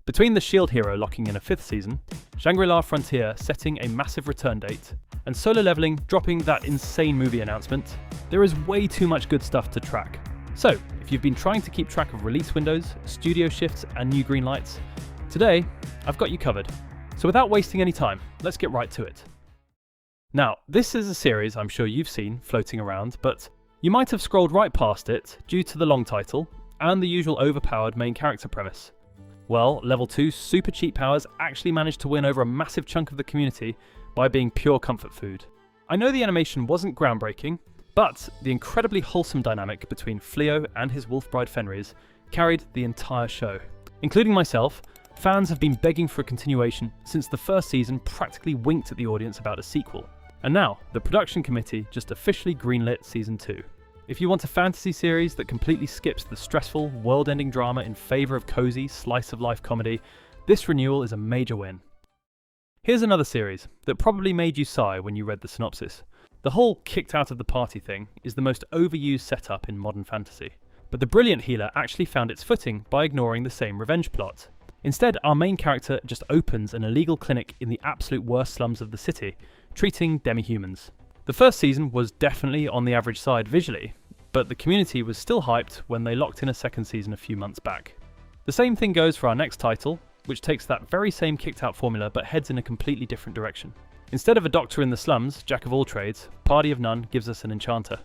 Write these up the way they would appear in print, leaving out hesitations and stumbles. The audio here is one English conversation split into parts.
Between the Shield hero locking in a 5th season, Shangri-La Frontier setting a massive return date, and Solo Leveling dropping that insane movie announcement, there is way too much good stuff to track. So, if you've been trying to keep track of release windows, studio shifts, and new green lights, today I've got you covered. So without wasting any time, let's get right to it. Now, this is a series I'm sure you've seen floating around, but you might have scrolled right past it due to the long title and the usual overpowered main character premise. Well, level 2 super cheap powers actually managed to win over a massive chunk of the community by being pure comfort food. I know the animation wasn't groundbreaking, but the incredibly wholesome dynamic between Fleo and his wolf bride Fenris carried the entire show. Including myself, fans have been begging for a continuation since the first season practically winked at the audience about a sequel. And now, the production committee just officially greenlit season 2. If you want a fantasy series that completely skips the stressful, world-ending drama in favour of cozy, slice-of-life comedy, this renewal is a major win. Here's another series that probably made you sigh when you read the synopsis. The whole kicked out of the party thing is the most overused setup in modern fantasy. But the brilliant healer actually found its footing by ignoring the same revenge plot. Instead, our main character just opens an illegal clinic in the absolute worst slums of the city, treating demi-humans. The first season was definitely on the average side visually, but the community was still hyped when they locked in a second season a few months back. The same thing goes for our next title, which takes that very same kicked out formula but heads in a completely different direction. Instead of a doctor in the slums, jack of all trades, Party of None gives us an enchanter.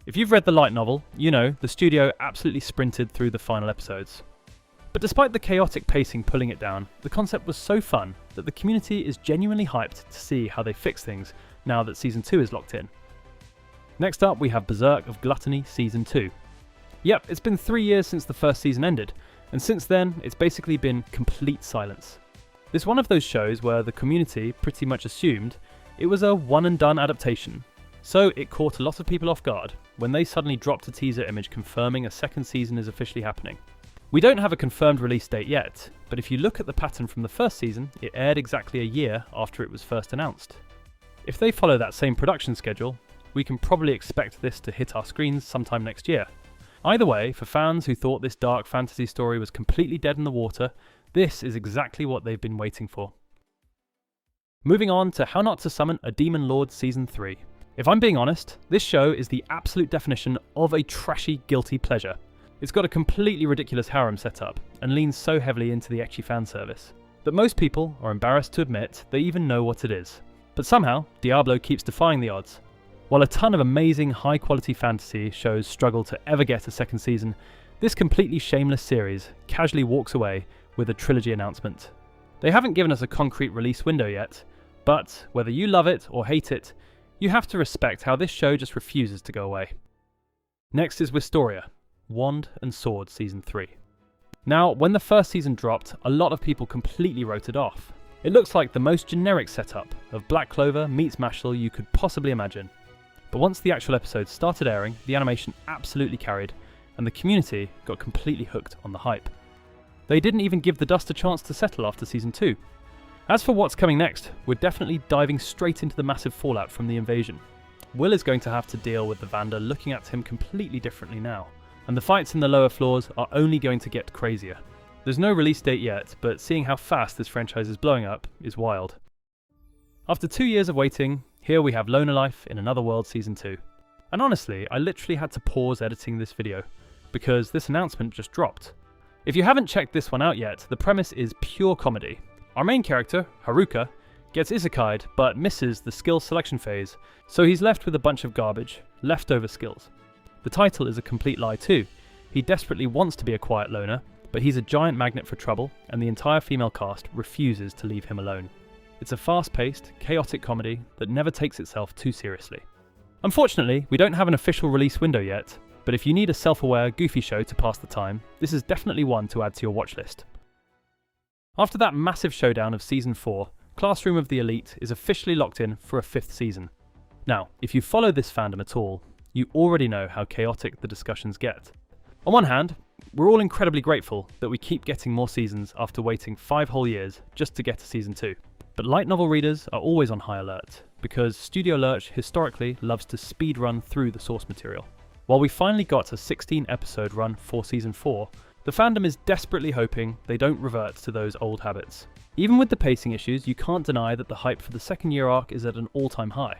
If you've read the light novel, you know the studio absolutely sprinted through the final episodes. But despite the chaotic pacing pulling it down, the concept was so fun that the community is genuinely hyped to see how they fix things now that Season 2 is locked in. Next up we have Berserk of Gluttony Season 2. Yep, it's been 3 years since the first season ended, and since then it's basically been complete silence. This is one of those shows where the community pretty much assumed it was a one and done adaptation, so it caught a lot of people off guard when they suddenly dropped a teaser image confirming a second season is officially happening. We don't have a confirmed release date yet, but if you look at the pattern from the first season, it aired exactly a year after it was first announced. If they follow that same production schedule, we can probably expect this to hit our screens sometime next year. Either way, for fans who thought this dark fantasy story was completely dead in the water, this is exactly what they've been waiting for. Moving on to How Not to Summon a Demon Lord Season 3. If I'm being honest, this show is the absolute definition of a trashy, guilty pleasure. It's got a completely ridiculous harem setup, and leans so heavily into the ecchi fan service, that most people are embarrassed to admit they even know what it is. But somehow, Diablo keeps defying the odds. While a ton of amazing, high-quality fantasy shows struggle to ever get a second season, this completely shameless series casually walks away with a trilogy announcement. They haven't given us a concrete release window yet, but whether you love it or hate it, you have to respect how this show just refuses to go away. Next is Wistoria, Wand and Sword Season 3. Now, when the first season dropped, a lot of people completely wrote it off. It looks like the most generic setup of Black Clover meets Mashle you could possibly imagine. But once the actual episodes started airing, the animation absolutely carried, and the community got completely hooked on the hype. They didn't even give the dust a chance to settle after Season 2. As for what's coming next, we're definitely diving straight into the massive fallout from the invasion. Will is going to have to deal with the Vander looking at him completely differently now, and the fights in the lower floors are only going to get crazier. There's no release date yet, but seeing how fast this franchise is blowing up is wild. After 2 years of waiting, here we have Loner Life in Another World Season 2. And honestly, I literally had to pause editing this video, because this announcement just dropped. If you haven't checked this one out yet, the premise is pure comedy. Our main character, Haruka, gets isekai'd but misses the skill selection phase, so he's left with a bunch of garbage, leftover skills. The title is a complete lie too. He desperately wants to be a quiet loner, but he's a giant magnet for trouble, and the entire female cast refuses to leave him alone. It's a fast-paced, chaotic comedy that never takes itself too seriously. Unfortunately, we don't have an official release window yet, but if you need a self-aware, goofy show to pass the time, this is definitely one to add to your watch list. After that massive showdown of Season 4, Classroom of the Elite is officially locked in for a 5th season. Now, if you follow this fandom at all, you already know how chaotic the discussions get. On one hand, we're all incredibly grateful that we keep getting more seasons after waiting 5 whole years just to get to Season 2. But light novel readers are always on high alert, because Studio Lurch historically loves to speed run through the source material. While we finally got a 16 episode run for Season 4, The fandom is desperately hoping they don't revert to those old habits. Even with the pacing issues, you can't deny that the hype for the second year arc is at an all-time high.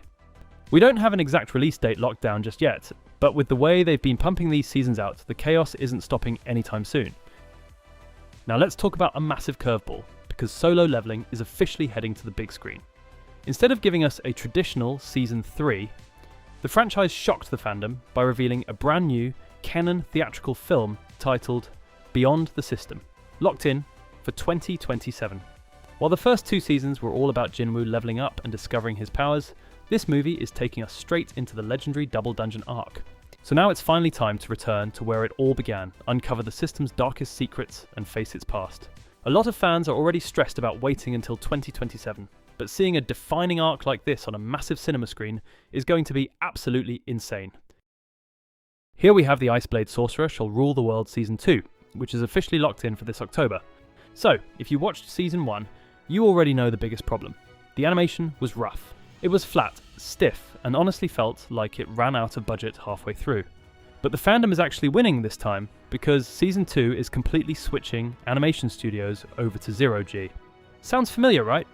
We don't have an exact release date locked down just yet, but with the way they've been pumping these seasons out, the chaos isn't stopping anytime soon. Now let's talk about a massive curveball, because Solo Leveling is officially heading to the big screen. Instead of giving us a traditional Season 3, the franchise shocked the fandom by revealing a brand new canon theatrical film titled Beyond the System, locked in for 2027. While the first 2 seasons were all about Jinwoo leveling up and discovering his powers, this movie is taking us straight into the legendary Double Dungeon arc. So now it's finally time to return to where it all began, uncover the system's darkest secrets and face its past. A lot of fans are already stressed about waiting until 2027, but seeing a defining arc like this on a massive cinema screen is going to be absolutely insane. Here we have the Iceblade Sorcerer Shall Rule the World Season 2, which is officially locked in for this October. So, if you watched Season 1, you already know the biggest problem. The animation was rough. It was flat, stiff, and honestly felt like it ran out of budget halfway through. But the fandom is actually winning this time, because Season 2 is completely switching animation studios over to Zero G. Sounds familiar, right?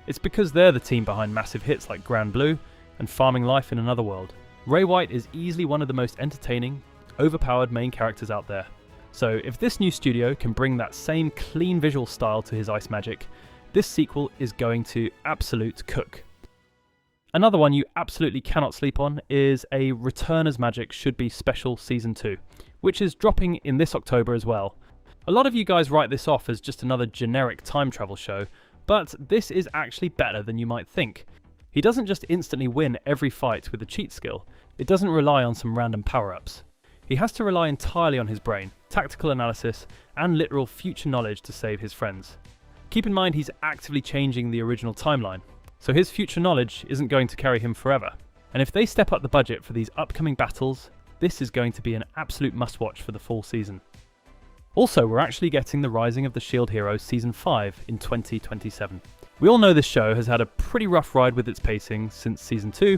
It's because they're the team behind massive hits like Grand Blue and Farming Life in Another World. Ray White is easily one of the most entertaining, overpowered main characters out there. So if this new studio can bring that same clean visual style to his ice magic, this sequel is going to absolute cook. Another one you absolutely cannot sleep on is a Return as Magic Should Be Special Season 2, which is dropping in this October as well. A lot of you guys write this off as just another generic time travel show, but this is actually better than you might think. He doesn't just instantly win every fight with a cheat skill, it doesn't rely on some random power-ups. He has to rely entirely on his brain, tactical analysis, and literal future knowledge to save his friends. Keep in mind he's actively changing the original timeline, so his future knowledge isn't going to carry him forever. And if they step up the budget for these upcoming battles, this is going to be an absolute must-watch for the fall season. Also, we're actually getting The Rising of the Shield Hero Season 5 in 2027. We all know this show has had a pretty rough ride with its pacing since Season 2,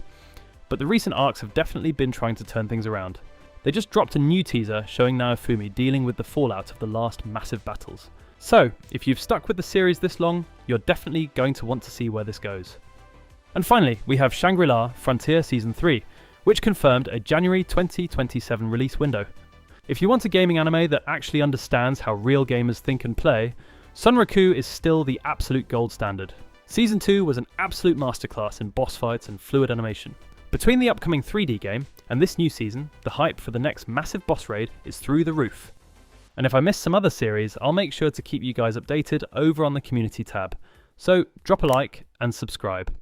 but the recent arcs have definitely been trying to turn things around. They just dropped a new teaser showing Naofumi dealing with the fallout of the last massive battles. So, if you've stuck with the series this long, you're definitely going to want to see where this goes. And finally, we have Shangri-La Frontier Season 3, which confirmed a January 2027 release window. If you want a gaming anime that actually understands how real gamers think and play, Sunraku is still the absolute gold standard. Season 2 was an absolute masterclass in boss fights and fluid animation. Between the upcoming 3D game and this new season, the hype for the next massive boss raid is through the roof. And if I miss some other series, I'll make sure to keep you guys updated over on the community tab. So drop a like and subscribe.